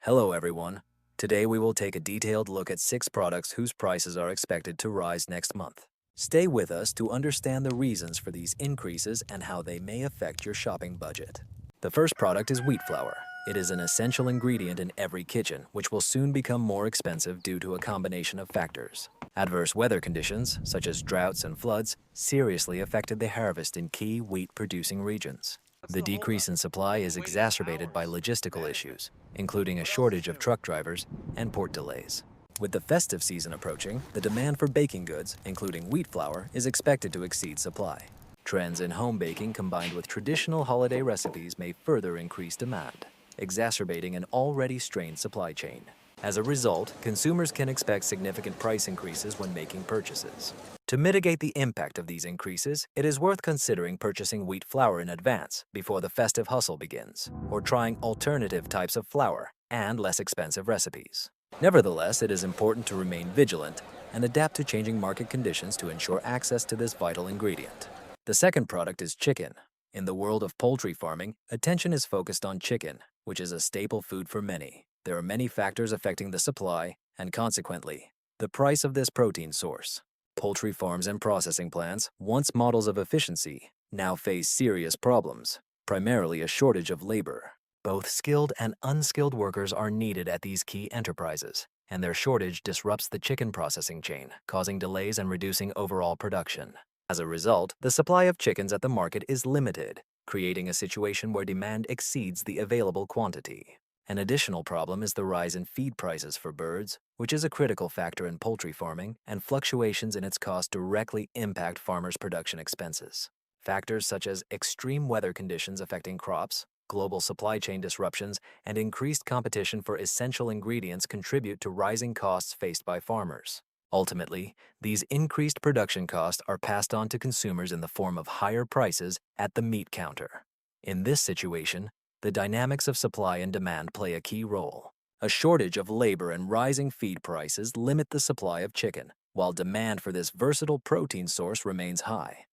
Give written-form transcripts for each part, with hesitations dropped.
Hello everyone. Today we will take a detailed look at 6 products whose prices are expected to rise next month. Stay with us to understand the reasons for these increases and how they may affect your shopping budget. The first product is wheat flour. It is an essential ingredient in every kitchen, which will soon become more expensive due to a combination of factors. Adverse weather conditions, such as droughts and floods, seriously affected the harvest in key wheat-producing regions. The decrease in supply is exacerbated by logistical issues, including a shortage of truck drivers and port delays. With the festive season approaching, the demand for baking goods, including wheat flour, is expected to exceed supply. Trends in home baking combined with traditional holiday recipes may further increase demand, exacerbating an already strained supply chain. As a result, consumers can expect significant price increases when making purchases. To mitigate the impact of these increases, it is worth considering purchasing wheat flour in advance before the festive hustle begins, or trying alternative types of flour and less expensive recipes. Nevertheless, it is important to remain vigilant and adapt to changing market conditions to ensure access to this vital ingredient. The second product is chicken. In the world of poultry farming, attention is focused on chicken, which is a staple food for many. There are many factors affecting the supply and, consequently, the price of this protein source. Poultry farms and processing plants, once models of efficiency, now face serious problems, primarily a shortage of labor. Both skilled and unskilled workers are needed at these key enterprises, and their shortage disrupts the chicken processing chain, causing delays and reducing overall production. As a result, the supply of chickens at the market is limited, creating a situation where demand exceeds the available quantity. An additional problem is the rise in feed prices for birds, which is a critical factor in poultry farming, and fluctuations in its cost directly impact farmers' production expenses. Factors such as extreme weather conditions affecting crops, global supply chain disruptions, and increased competition for essential ingredients contribute to rising costs faced by farmers. Ultimately, these increased production costs are passed on to consumers in the form of higher prices at the meat counter. In this situation, the dynamics of supply and demand play a key role. A shortage of labor and rising feed prices limit the supply of chicken, while demand for this versatile protein source remains high.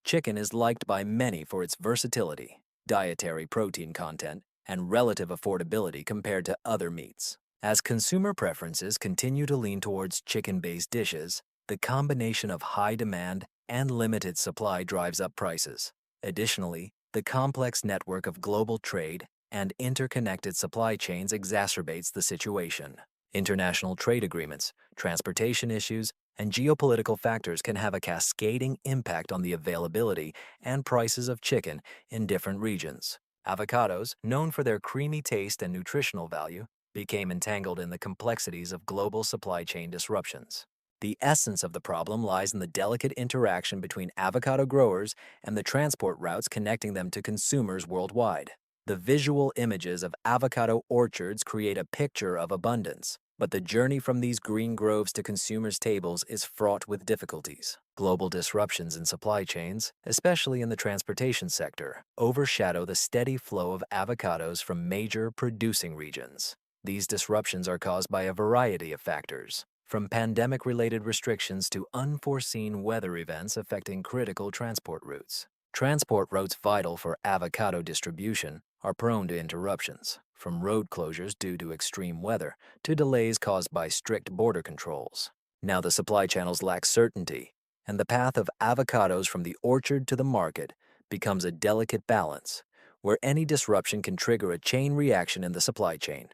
Chicken is liked by many for its versatility, dietary protein content, and relative affordability compared to other meats. As consumer preferences continue to lean towards chicken-based dishes, the combination of high demand and limited supply drives up prices. Additionally, the complex network of global trade and interconnected supply chains exacerbates the situation. International trade agreements, transportation issues, and geopolitical factors can have a cascading impact on the availability and prices of chicken in different regions. Avocados, known for their creamy taste and nutritional value, became entangled in the complexities of global supply chain disruptions. The essence of the problem lies in the delicate interaction between avocado growers and the transport routes connecting them to consumers worldwide. The visual images of avocado orchards create a picture of abundance, but the journey from these green groves to consumers' tables is fraught with difficulties. Global disruptions in supply chains, especially in the transportation sector, overshadow the steady flow of avocados from major producing regions. These disruptions are caused by a variety of factors, from pandemic-related restrictions to unforeseen weather events affecting critical transport routes. Transport routes vital for avocado distribution are prone to interruptions, from road closures due to extreme weather to delays caused by strict border controls. Now the supply channels lack certainty, and the path of avocados from the orchard to the market becomes a delicate balance, where any disruption can trigger a chain reaction in the supply chain,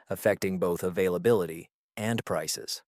affecting both availability and prices.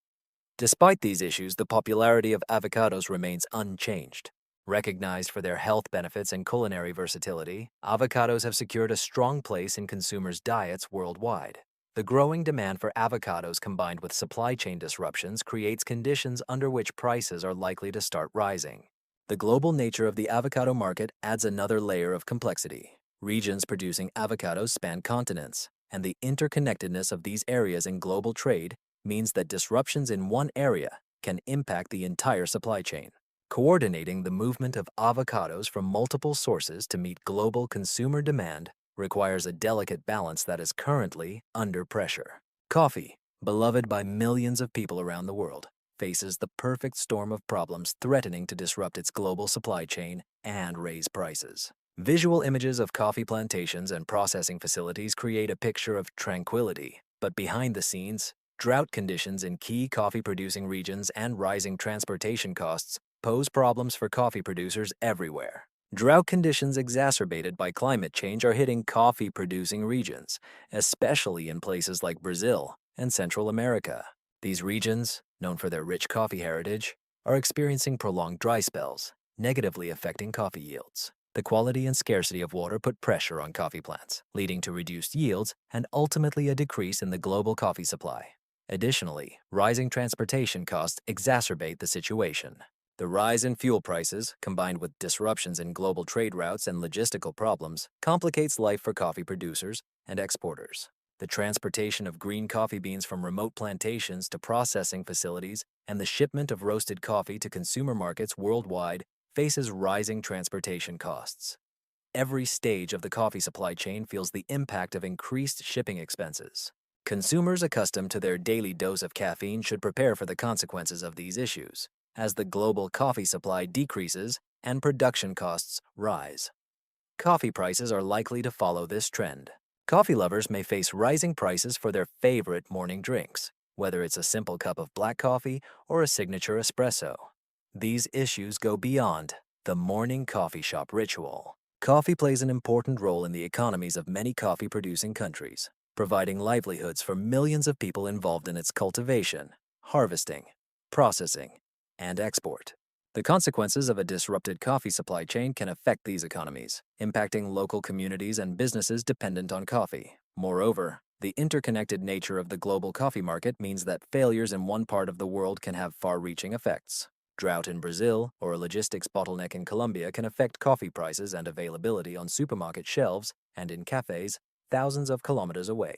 Despite these issues, the popularity of avocados remains unchanged. Recognized for their health benefits and culinary versatility, avocados have secured a strong place in consumers' diets worldwide. The growing demand for avocados combined with supply chain disruptions creates conditions under which prices are likely to start rising. The global nature of the avocado market adds another layer of complexity. Regions producing avocados span continents, and the interconnectedness of these areas in global trade means that disruptions in one area can impact the entire supply chain. Coordinating the movement of avocados from multiple sources to meet global consumer demand requires a delicate balance that is currently under pressure. Coffee, beloved by millions of people around the world, faces the perfect storm of problems threatening to disrupt its global supply chain and raise prices. Visual images of coffee plantations and processing facilities create a picture of tranquility, But behind the scenes, drought conditions in key coffee-producing regions and rising transportation costs pose problems for coffee producers everywhere. Drought conditions exacerbated by climate change are hitting coffee-producing regions, especially in places like Brazil and Central America. These regions, known for their rich coffee heritage, are experiencing prolonged dry spells, negatively affecting coffee yields. The quality and scarcity of water put pressure on coffee plants, leading to reduced yields and ultimately a decrease in the global coffee supply. Additionally, rising transportation costs exacerbate the situation. The rise in fuel prices, combined with disruptions in global trade routes and logistical problems, complicates life for coffee producers and exporters. The transportation of green coffee beans from remote plantations to processing facilities and the shipment of roasted coffee to consumer markets worldwide faces rising transportation costs. Every stage of the coffee supply chain feels the impact of increased shipping expenses. Consumers accustomed to their daily dose of caffeine should prepare for the consequences of these issues, as the global coffee supply decreases and production costs rise. Coffee prices are likely to follow this trend. Coffee lovers may face rising prices for their favorite morning drinks, whether it's a simple cup of black coffee or a signature espresso. These issues go beyond the morning coffee shop ritual. Coffee plays an important role in the economies of many coffee-producing countries, providing livelihoods for millions of people involved in its cultivation, harvesting, processing, and export. The consequences of a disrupted coffee supply chain can affect these economies, impacting local communities and businesses dependent on coffee. Moreover, the interconnected nature of the global coffee market means that failures in one part of the world can have far-reaching effects. Drought in Brazil or a logistics bottleneck in Colombia can affect coffee prices and availability on supermarket shelves and in cafes thousands of kilometers away.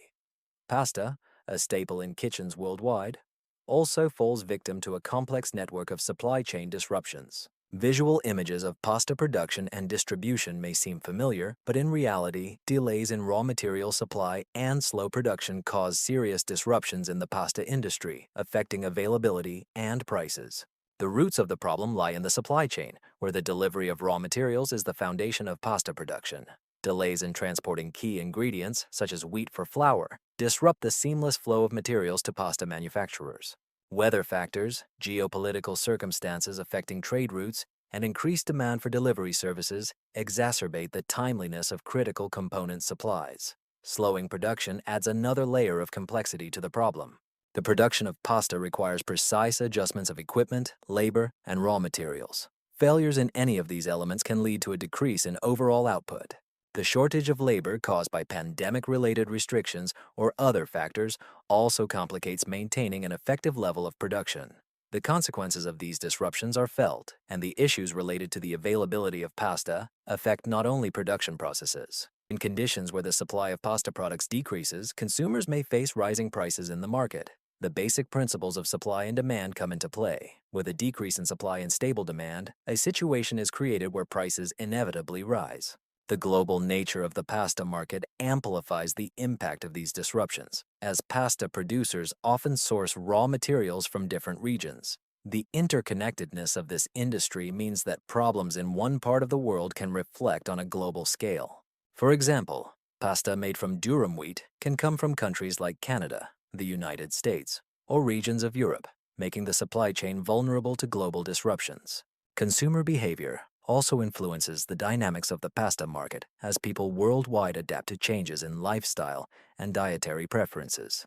Pasta, a staple in kitchens worldwide, also falls victim to a complex network of supply chain disruptions. Visual images of pasta production and distribution may seem familiar, but in reality, delays in raw material supply and slow production cause serious disruptions in the pasta industry, affecting availability and prices. The roots of the problem lie in the supply chain, where the delivery of raw materials is the foundation of pasta production. Delays in transporting key ingredients, such as wheat for flour, disrupt the seamless flow of materials to pasta manufacturers. Weather factors, geopolitical circumstances affecting trade routes, and increased demand for delivery services exacerbate the timeliness of critical component supplies. Slowing production adds another layer of complexity to the problem. The production of pasta requires precise adjustments of equipment, labor, and raw materials. Failures in any of these elements can lead to a decrease in overall output. The shortage of labor caused by pandemic-related restrictions or other factors also complicates maintaining an effective level of production. The consequences of these disruptions are felt, and the issues related to the availability of pasta affect not only production processes. In conditions where the supply of pasta products decreases, consumers may face rising prices in the market. The basic principles of supply and demand come into play. With a decrease in supply and stable demand, a situation is created where prices inevitably rise. The global nature of the pasta market amplifies the impact of these disruptions, as pasta producers often source raw materials from different regions. The interconnectedness of this industry means that problems in one part of the world can reflect on a global scale. For example, pasta made from durum wheat can come from countries like Canada, the United States, or regions of Europe, making the supply chain vulnerable to global disruptions. Consumer behavior also influences the dynamics of the pasta market as people worldwide adapt to changes in lifestyle and dietary preferences.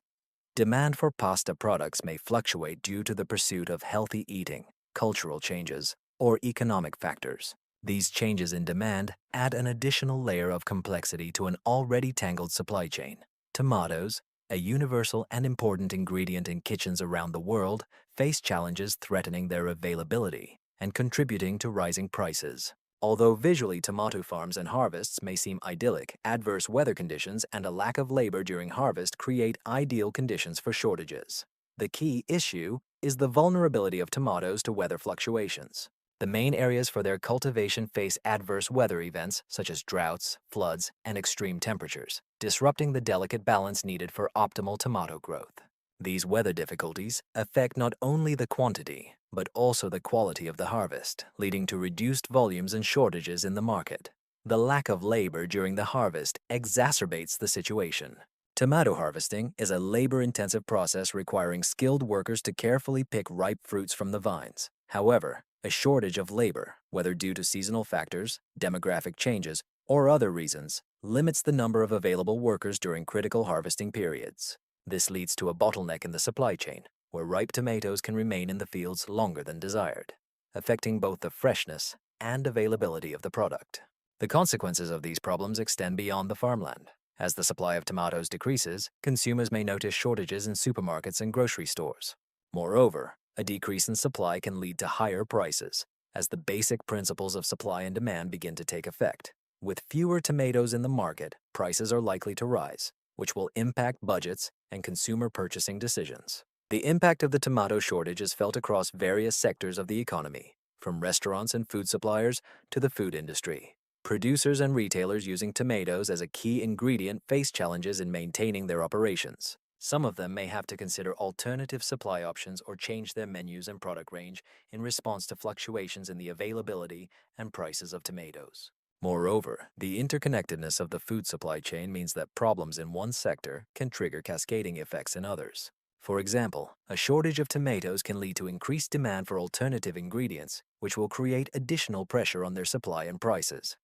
Demand for pasta products may fluctuate due to the pursuit of healthy eating, cultural changes, or economic factors. These changes in demand add an additional layer of complexity to an already tangled supply chain. Tomatoes, a universal and important ingredient in kitchens around the world, face challenges threatening their availability and contributing to rising prices. Although visually tomato farms and harvests may seem idyllic, adverse weather conditions and a lack of labor during harvest create ideal conditions for shortages. The key issue is the vulnerability of tomatoes to weather fluctuations. The main areas for their cultivation face adverse weather events such as droughts, floods, and extreme temperatures, disrupting the delicate balance needed for optimal tomato growth. These weather difficulties affect not only the quantity, but also the quality of the harvest, leading to reduced volumes and shortages in the market. The lack of labor during the harvest exacerbates the situation. Tomato harvesting is a labor-intensive process requiring skilled workers to carefully pick ripe fruits from the vines. However, a shortage of labor, whether due to seasonal factors, demographic changes, or other reasons, limits the number of available workers during critical harvesting periods. This leads to a bottleneck in the supply chain, where ripe tomatoes can remain in the fields longer than desired, affecting both the freshness and availability of the product. The consequences of these problems extend beyond the farmland. As the supply of tomatoes decreases, consumers may notice shortages in supermarkets and grocery stores. Moreover, a decrease in supply can lead to higher prices, as the basic principles of supply and demand begin to take effect. With fewer tomatoes in the market, prices are likely to rise, which will impact budgets and consumer purchasing decisions. The impact of the tomato shortage is felt across various sectors of the economy, from restaurants and food suppliers to the food industry. Producers and retailers using tomatoes as a key ingredient face challenges in maintaining their operations. Some of them may have to consider alternative supply options or change their menus and product range in response to fluctuations in the availability and prices of tomatoes. Moreover, the interconnectedness of the food supply chain means that problems in one sector can trigger cascading effects in others. For example, a shortage of tomatoes can lead to increased demand for alternative ingredients, which will create additional pressure on their supply and prices.